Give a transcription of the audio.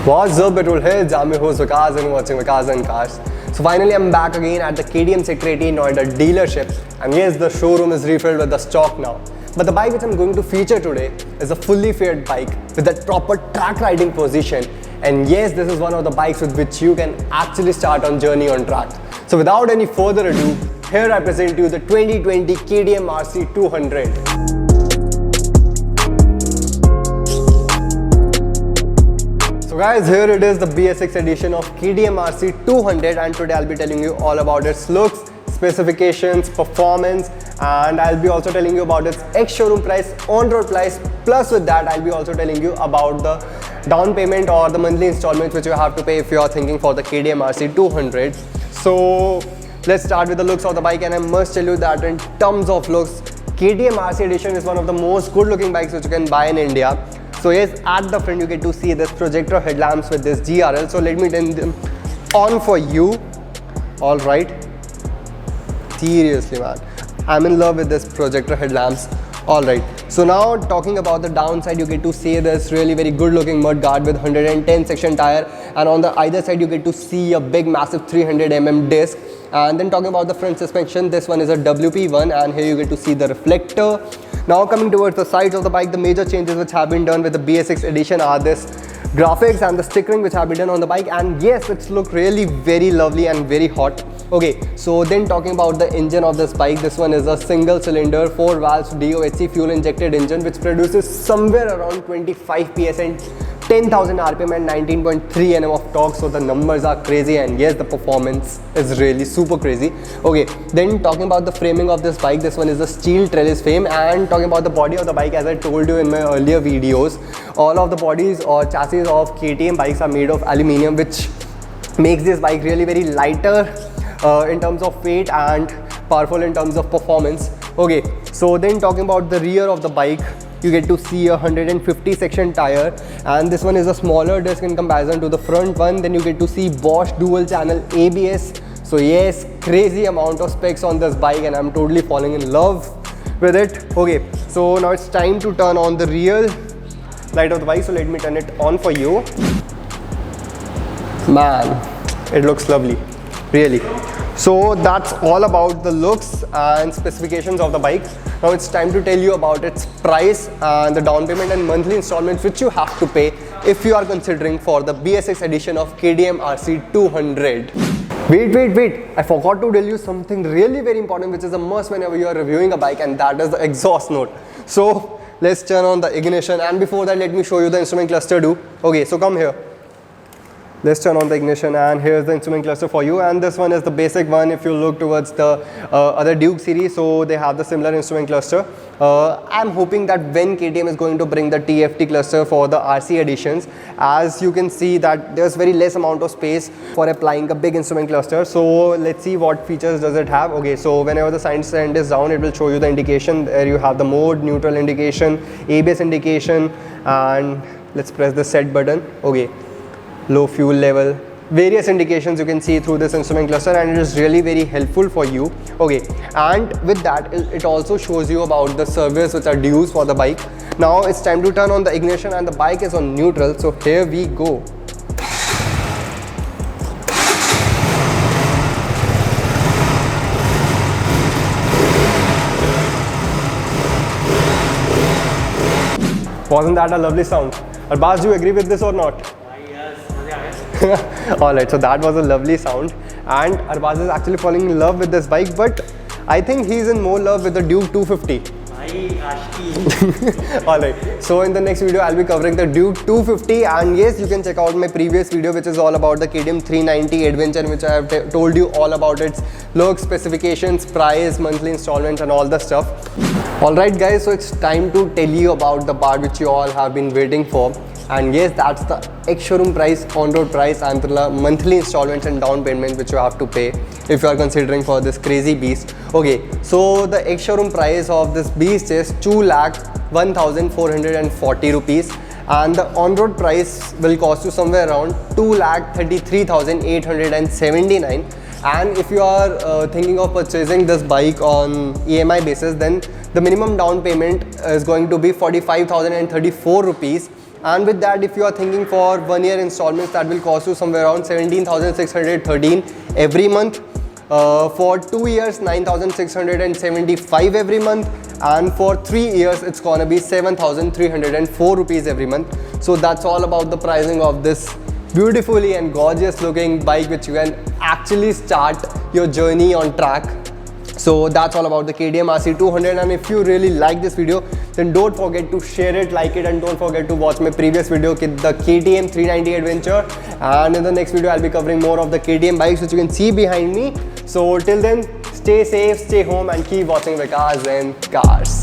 What's up, petrol heads? I'm your host Vikas and watching Vikas and Cars. So finally I'm back again at the KTM Sector 18 Noida dealership, and yes, the showroom is refilled with the stock now. But the bike which I'm going to feature today is a fully faired bike with that proper track riding position, and yes, this is one of the bikes with which you can actually start on journey on track. So without any further ado, here I present you the 2020 KTM RC 200. So guys, here it is, the BS6 edition of KTM RC 200, and today I'll be telling you all about its looks, specifications, performance, and I'll be also telling you about its ex-showroom price, on-road price, plus with that I'll be also telling you about the down payment or the monthly installments which you have to pay if you are thinking for the KTM RC 200. So let's start with the looks of the bike, and I must tell you that in terms of looks, KTM RC edition is one of the most good looking bikes which you can buy in India. So yes, at the front you get to see this projector headlamps with this GRL. So let me turn them on for you. All right. Seriously, man, I'm in love with this projector headlamps. All right. So now talking about the downside, you get to see this really very good looking mud guard with 110 section tire, and on the either side you get to see a big massive 300mm disc. And then talking about the front suspension, this one is a WP1, and here you get to see the reflector. Now coming towards the sides of the bike, the major changes which have been done with the BS6 edition are this graphics and the stickering which have been done on the bike, and yes, it's look really very lovely and very hot. Okay, so then talking about the engine of this bike, this one is a single cylinder 4 valves DOHC fuel injected engine which produces somewhere around 25 PS and 10,000 RPM and 19.3 Nm of torque. So the numbers are crazy, and yes, the performance is really super crazy. Okay, then talking about the framing of this bike, this one is a steel trellis frame. And talking about the body of the bike, as I told you in my earlier videos, all of the bodies or chassis of KTM bikes are made of aluminium, which makes this bike really very lighter in terms of weight and powerful in terms of performance. Okay, so then talking about the rear of the bike, you get to see a 150 section tire, and this one is a smaller disc in comparison to the front one. Then you get to see Bosch dual channel ABS. So yes, crazy amount of specs on this bike, and I'm totally falling in love with it. Okay, so now it's time to turn on the real light of the bike. So let me turn it on for you. Man, it looks lovely, really. So that's all about the looks and specifications of the bike. Now it's time to tell you about its price and the down payment and monthly installments which you have to pay if you are considering for the BS6 edition of KTM RC 200. Wait, I forgot to tell you something really very important which is a must whenever you are reviewing a bike, and that is the exhaust note. So let's turn on the ignition, and before that let me show you the instrument cluster too. Okay, so come here. Let's turn on the ignition, and here's the instrument cluster for you, and this one is the basic one. If you look towards the other Duke series, so they have the similar instrument cluster. I'm hoping that when KTM is going to bring the TFT cluster for the RC editions, as you can see that there's very less amount of space for applying a big instrument cluster. So let's see what features does it have. Okay, so whenever the sign stand is down, it will show you the indication. There you have the mode, neutral indication, ABS indication, and let's press the set button. Okay, low fuel level, various indications you can see through this instrument cluster, and it is really very helpful for you. Okay, and with that it also shows you about the service which are dues for the bike. Now it's time to turn on the ignition, and the bike is on neutral, so here we go. Wasn't that a lovely sound? Arbaz, do you agree with this or not? Alright, so that was a lovely sound, and Arbaz is actually falling in love with this bike, but I think he's in more love with the Duke 250. Alright, so in the next video I'll be covering the Duke 250, and yes, you can check out my previous video which is all about the KTM 390 Adventure, in which I have told you all about its looks, specifications, price, monthly installments, and all the stuff. Alright guys, so it's time to tell you about the part which you all have been waiting for. And yes, that's the ex-showroom price, on-road price, and the monthly installments and down payment which you have to pay if you are considering for this crazy beast. Okay, so the ex-showroom price of this beast is 2,01,440 rupees, and the on-road price will cost you somewhere around 2,33,879. And if you are thinking of purchasing this bike on EMI basis, then the minimum down payment is going to be 45,034 rupees. And with that, if you are thinking for 1 year installments, that will cost you somewhere around 17,613 every month. For 2 years, 9,675 every month, and for 3 years it's gonna be 7,304 rupees every month. So that's all about the pricing of this beautifully and gorgeous looking bike, which you can actually start your journey on track. So that's all about the KTM RC 200, and if you really like this video, then don't forget to share it, like it, and don't forget to watch my previous video, the KTM 390 Adventure. And in the next video, I'll be covering more of the KTM bikes, which you can see behind me. So till then, stay safe, stay home, and keep watching Vikas and Cars.